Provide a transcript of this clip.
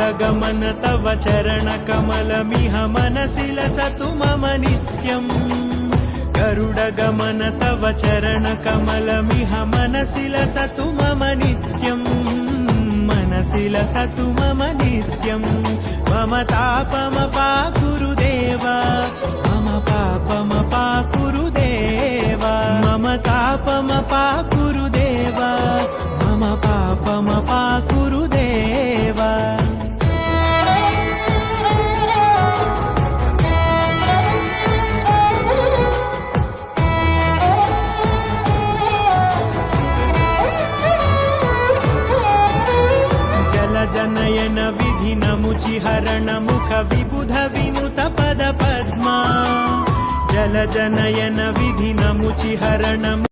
गरुडगमन तव चरणकमलमिह मनसि लसतु मम नित्यम् गरुडगमन तव चरणकमलमिह मनसि लसतु मम नित्यम् मनसि लसतु मम नित्यम् मम तापमपाकुरु देवा मम पापमपाकुरु देवा मम तापमपाकुरु देवा मम पापमपाकुरु देवा जनयन विधिनमुचिहरण मुख विबुध विनुत पद पद्मा जल जनयन विधिनमुचिहरण